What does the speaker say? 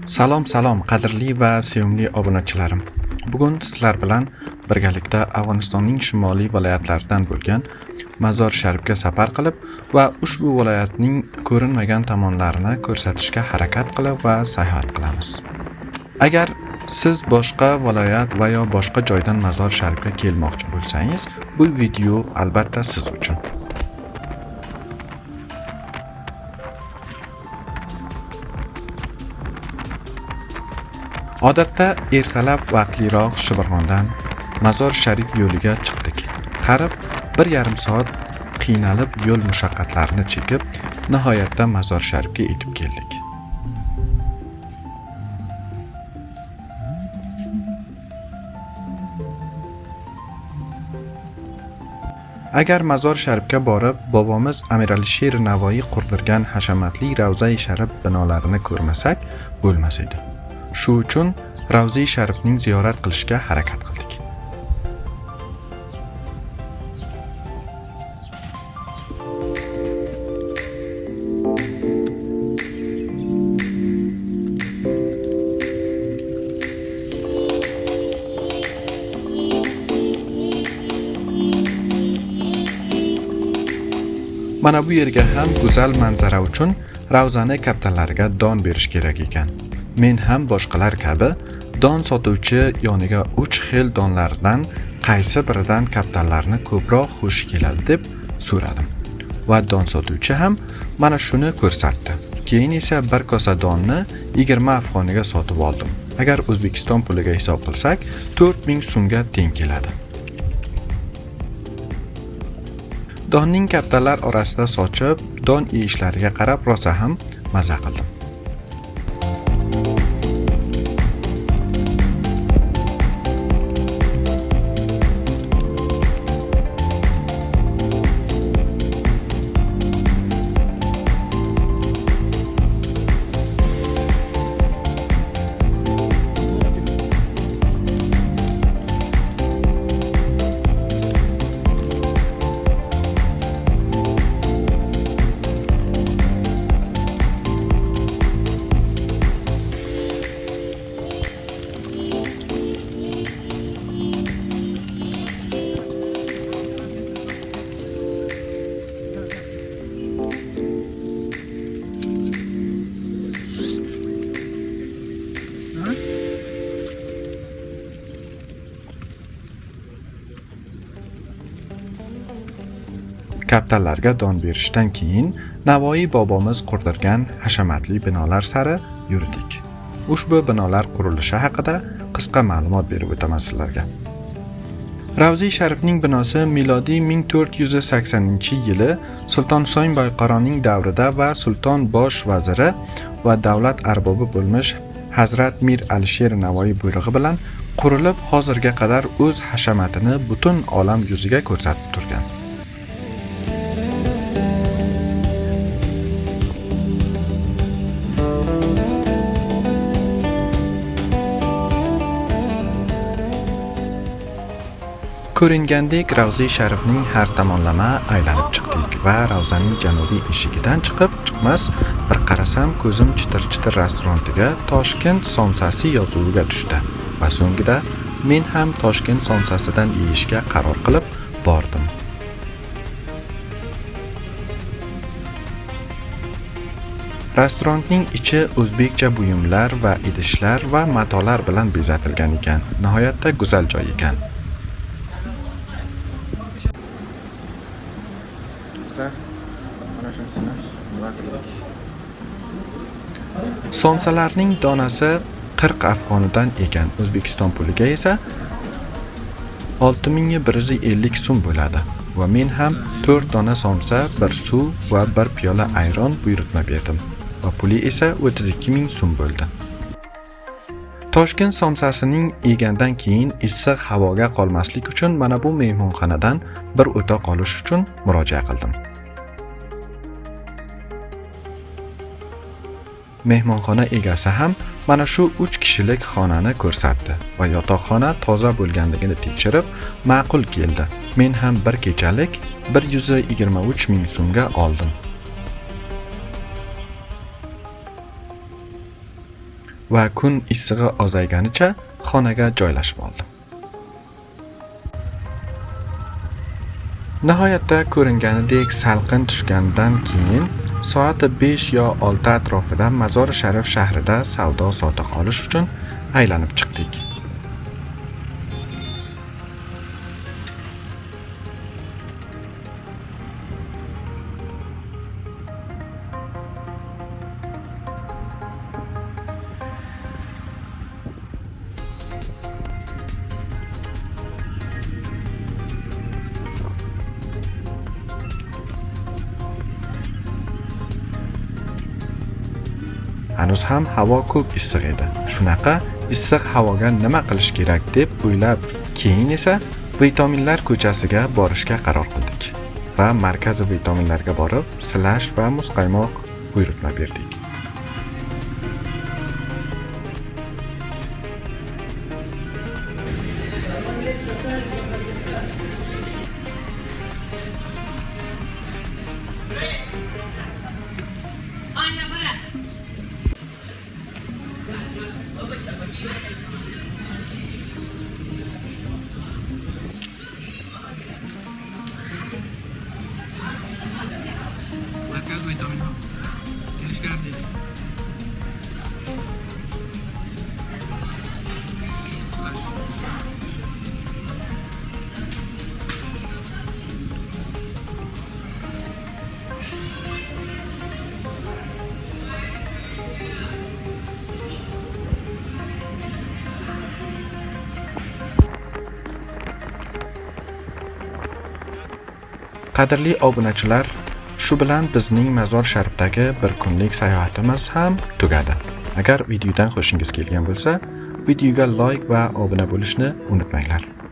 Salom qadrli va sevimli obunachilarim. Bugun sizlar bilan birgalikda Afg'onistonning shimoliy viloyatlaridan bo'lgan Mazor Sharifga safar qilib va ushbu viloyatning ko'rinmagan tomonlarini ko'rsatishga harakat qilib va sayohat qilamiz. Agar siz boshqa viloyat va yo boshqa joydan Mazor Sharifga kelmoqchi bo'lsangiz, bu video albatta siz uchun. Odatda ertalab vaqtliroq Shibirg'ondan Mazor Sharif yo'liga chiqdik. Qarib 1,5 soat qiynalib yo'l mushaqqatlarini chekib, nihoyatda Mazor Sharifga yetib keldik. Agar Mazor Sharifga borib, bobomiz Amir Alisher Navoiy qurdirgan hashamatli Ravza-i Sharif binolarini ko'rmasak bo'lmas edi. Shu uchun Ravza-i Sharifning ziyorat qilishga harakat qildik. Mana bu yerga ham go'zal manzara uchun Ravzani kaptanlariga don berish kerak ekan. Men ham boshqalar kabi don sotuvchi yoniga 3 xil donlardan qaysi biridan kaptanlarni ko'proq xush keladi deb so'radim. Va don sotuvchi ham mana shuni ko'rsatdi. Keyin esa bir kosa donni 20 afg'oniga sotib oldim. Agar O'zbekiston puliga hisob qilsak, 4000 so'mga teng keladi. Donning kaptanlar orasida sochib, don yeyishlariga qarab rosa ham maza qildim. Kaptanlarga don berishdan keyin Navoiy bobomiz qurdirgan hashamatli binolar sari yurdik. Ushbu binolar qurilishi haqida qisqa ma'lumot berib o'taman sizlarga. Ravza-i Sharifning binosi milodiy 1480-yili Sulton Husayn Boyqaroning davrida va sulton bosh vaziri va davlat arbobi bo'lmish Hazrat Mir Alisher Navoiy buyrug'i bilan qurilib, hozirga qadar o'z hashamatini butun olam yuziga ko'rsatib turgan. Ko'ringandek Ravza-i Sharifning har tomonlama aylanib chiqdik va Ravzaning janubiy eshigidan chiqmas bir qarasam ko'zim chitir restorantiga Toshkent somsasi yozuviga tushdi va so'nggida men ham Toshkent somsasidan yeyishga qaror qilib bordim. Restoranning ichi o'zbekcha buyumlar va idishlar va matolar bilan bezatilgan ekan. Nihoyatda go'zal joy ekan. Somsalarning donasi 40 afg'onidan ekan. O'zbekiston puliga esa 6150 so'm bo'ladi. Va men ham 4 dona somsa, 1 suv va 1 piyola ayron buyurtma berdim. Va puli esa 32000 so'm bo'ldi. Toshkent somsasining yegandan keyin issiq havoga qolmaslik uchun mana bu mehmonxonadan bir o'ta qolish uchun murojaat qildim. Mehmonxona egasi ham mana shu 3 kishilik xonani ko'rsatdi va yotoqxona toza bo'lganligini tekshirib, ma'qul keldi. Men ham bir kechalik 123 ming so'mga oldim. va kun issig'i ozayganicha xonaga joylashib oldim. Nihoyatda ko'ringanidek salqin tushgandan keyin soati 5 yo 6 atrofida Mazor-i Sharif shahrida savdo sotiq olish uchun aylanib chiqdik. Hanuz ham havo ko'p issiq edi. Shunaqa issiq havoga nima qilish kerak deb o'ylab, keyin esa vitaminlar ko'chasiga borishga qaror qildik va markaziy vitaminlarga borib, slash va muzqaymoq buyurtma berdik. Markaz vitamin kelishga arziydi. Qadrli obunachilar, shu bilan bizning Mazor Sharifdagi bir kunlik sayohatimiz ham tugadi. Agar videodan xushingiz kelgan bo'lsa, videoga like va obuna bo'lishni unutmanglar.